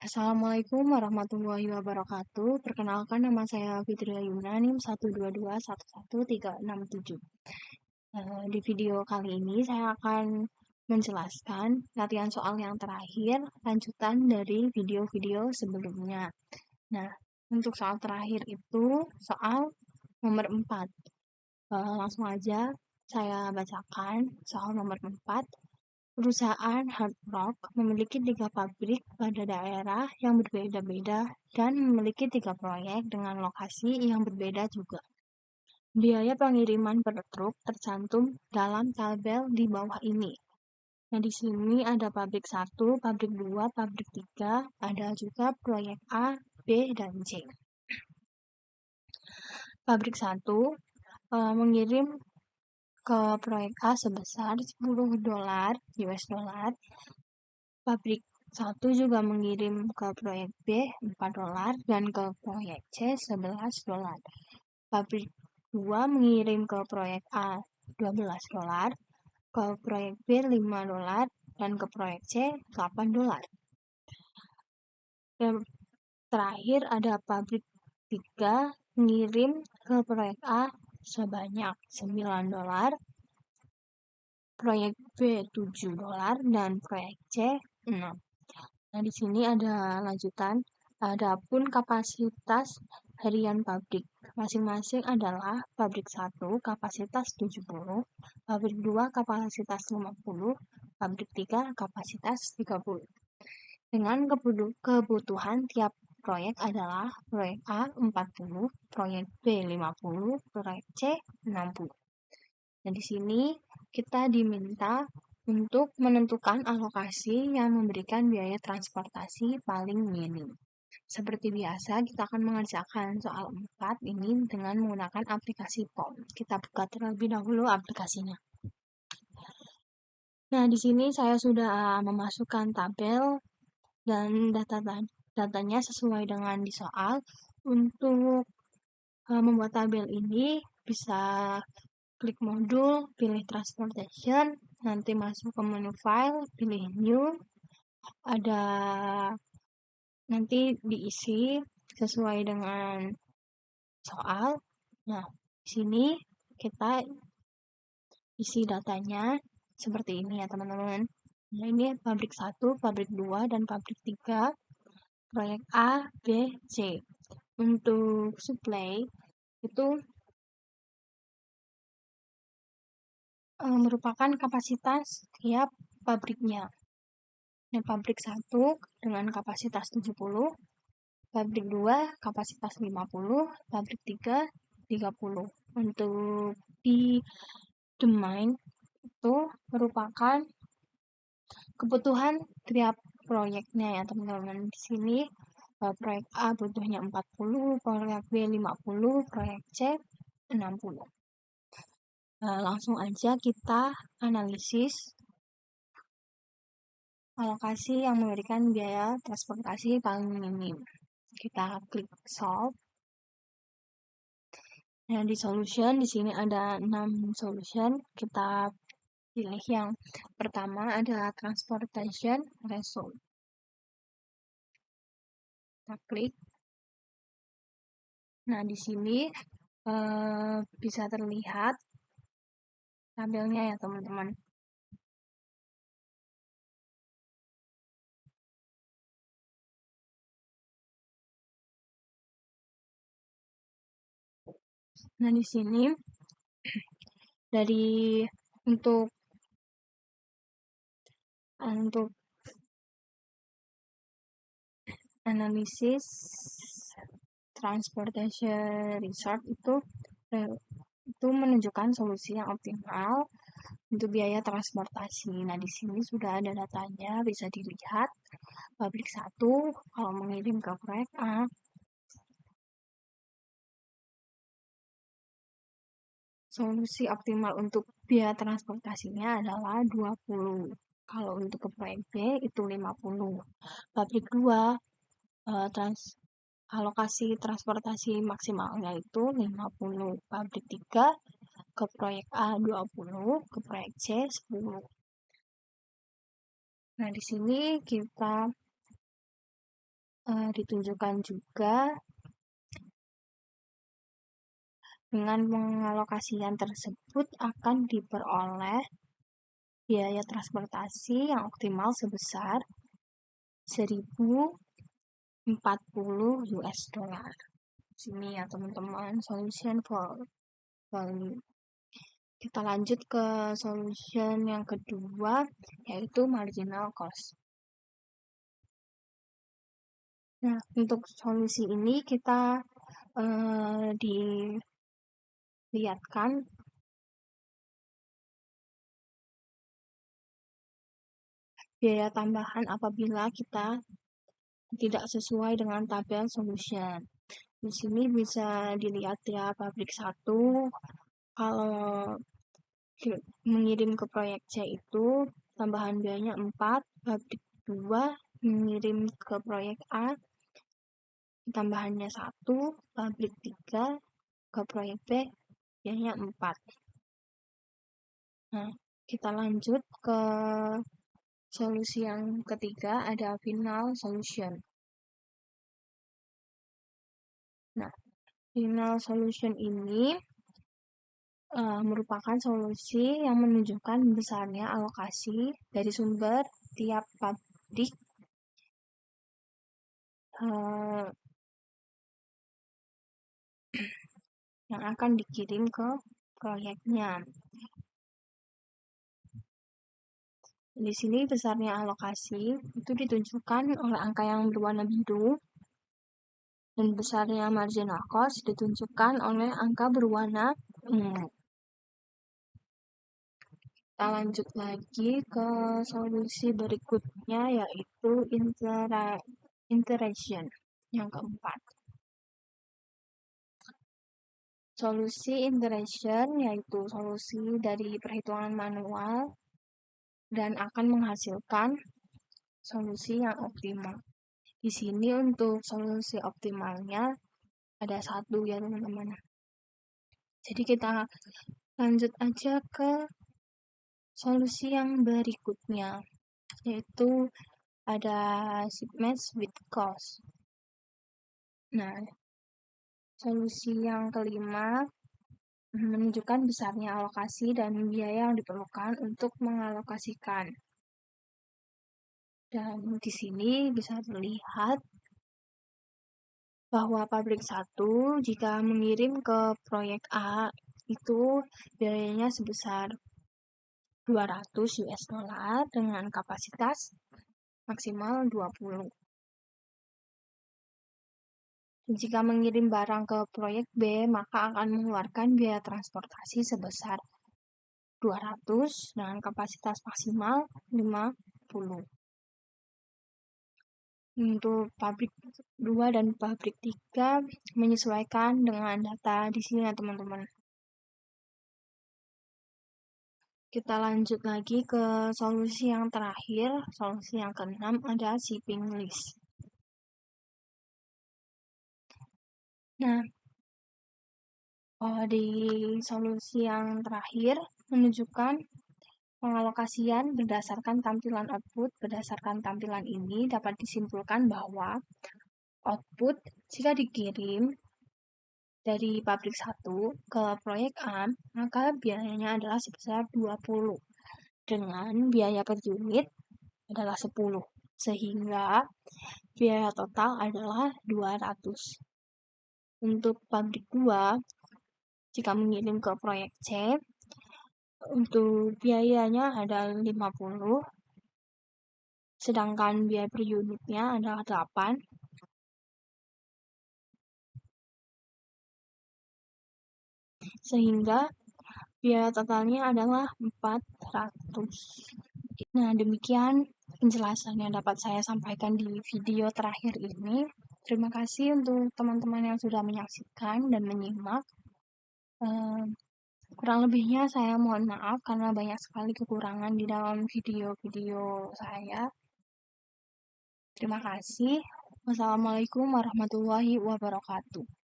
Assalamualaikum warahmatullahi wabarakatuh. Perkenalkan nama saya Fitri Ayuna, NIM 122111367. Di video kali ini saya akan menjelaskan latihan soal yang terakhir, lanjutan dari video-video sebelumnya. Nah, untuk soal terakhir itu soal nomor 4. Langsung aja saya bacakan soal nomor 4. Perusahaan Hard Rock memiliki 3 pabrik pada daerah yang berbeda-beda dan memiliki 3 proyek dengan lokasi yang berbeda juga. Biaya pengiriman per truk tercantum dalam tabel di bawah ini. Nah, di sini ada pabrik 1, pabrik 2, pabrik 3, ada juga proyek A, B, dan C. Pabrik 1 mengirim ke proyek A sebesar $10 US dollar. Pabrik 1 juga mengirim ke proyek B $4 dan ke proyek C $11. Pabrik 2 mengirim ke proyek A $12, ke proyek B $5 dan ke proyek C $8. Dan terakhir ada pabrik 3 mengirim ke proyek A sebanyak $9, proyek B $7 dan proyek C 6. Nah, di sini ada lanjutan. Adapun kapasitas harian pabrik masing-masing adalah pabrik 1 kapasitas 70, pabrik 2 kapasitas 50, pabrik 3 kapasitas 30. Dengan kebutuhan tiap proyek adalah proyek A 40, proyek B 50, proyek C 60. Nah, di sini kita diminta untuk menentukan alokasi yang memberikan biaya transportasi paling minim. Seperti biasa, kita akan mengerjakan soal 4 ini dengan menggunakan aplikasi POM. Kita buka terlebih dahulu aplikasinya. Nah, di sini saya sudah memasukkan tabel dan datanya sesuai dengan di soal. Untuk membuat tabel ini bisa klik modul, pilih transportation, nanti masuk ke menu file, pilih new, ada nanti diisi sesuai dengan soal. Nah, di sini kita isi datanya seperti ini ya teman-teman. Nah, ini pabrik 1, pabrik 2, dan pabrik 3, proyek A, B, C. Untuk supply itu merupakan kapasitas tiap pabriknya. Nah, pabrik 1 dengan kapasitas 70, pabrik 2 kapasitas 50, pabrik 3 30. Untuk di domain itu merupakan kebutuhan tiap proyeknya ya teman-teman. Di sini proyek A butuhnya 40, proyek B 50, proyek C 60. Langsung aja kita analisis alokasi yang memberikan biaya transportasi paling minim. Kita klik solve. Nah, di solution di sini ada 6 solution. Kita pilih yang pertama adalah transportation resource. Kita klik. Nah, di sini bisa terlihat tabelnya ya teman-teman. Nah, di sini dari untuk analisis transportation resource itu menunjukkan solusi yang optimal untuk biaya transportasi. Nah, di sini sudah ada datanya, bisa dilihat. Pabrik 1 kalau mengirim ke proyek A, solusi optimal untuk biaya transportasinya adalah 20. Kalau untuk ke proyek B itu 50. Pabrik 2 alokasi transportasi maksimalnya itu 50. Pabrik 3 ke proyek A 20, ke proyek C 10. Nah, di sini kita ditunjukkan juga dengan pengalokasian tersebut akan diperoleh biaya transportasi yang optimal sebesar 1.040 US dollar. Sini ya teman-teman, solution for value. Kita lanjut ke solution yang kedua, yaitu marginal cost. Nah, untuk solusi ini kita dilihatkan biaya tambahan apabila kita tidak sesuai dengan tabel solution. Di sini bisa dilihat ya, pabrik 1 kalau mengirim ke proyek C itu tambahan biayanya 4, pabrik 2 mengirim ke proyek A tambahannya 1, pabrik 3 ke proyek B biayanya 4. Nah, kita lanjut ke solusi yang ketiga, ada final solution. Nah, final solution ini merupakan solusi yang menunjukkan besarnya alokasi dari sumber tiap pabrik yang akan dikirim ke proyeknya. Di sini besarnya alokasi itu ditunjukkan oleh angka yang berwarna biru, dan besarnya marginal cost ditunjukkan oleh angka berwarna ungu. Kita lanjut lagi ke solusi berikutnya, yaitu iteration yang keempat. Solusi iteration yaitu solusi dari perhitungan manual dan akan menghasilkan solusi yang optimal. Di sini untuk solusi optimalnya ada 1 ya teman-teman. Jadi kita lanjut aja ke solusi yang berikutnya, yaitu ada match with cost. Nah, solusi yang kelima menunjukkan besarnya alokasi dan biaya yang diperlukan untuk mengalokasikan. Dan di sini bisa terlihat bahwa pabrik 1 jika mengirim ke proyek A itu biayanya sebesar 200 US dollar dengan kapasitas maksimal 20. Jika mengirim barang ke proyek B, maka akan mengeluarkan biaya transportasi sebesar 200 dengan kapasitas maksimal 50. Untuk pabrik 2 dan pabrik 3 menyesuaikan dengan data di sini ya teman-teman. Kita lanjut lagi ke solusi yang terakhir, solusi yang keenam ada shipping list. Nah, di solusi yang terakhir menunjukkan pengalokasian berdasarkan tampilan output. Berdasarkan tampilan ini dapat disimpulkan bahwa output jika dikirim dari pabrik 1 ke proyek A, maka biayanya adalah sebesar 20 dengan biaya per unit adalah 10, sehingga biaya total adalah 200. Untuk pabrik 2 jika mengirim ke proyek C, untuk biayanya ada 50, sedangkan biaya per unitnya adalah 8. Sehingga biaya totalnya adalah 400. Nah, demikian penjelasan yang dapat saya sampaikan di video terakhir ini. Terima kasih untuk teman-teman yang sudah menyaksikan dan menyimak. Kurang lebihnya saya mohon maaf karena banyak sekali kekurangan di dalam video-video saya. Terima kasih. Wassalamualaikum warahmatullahi wabarakatuh.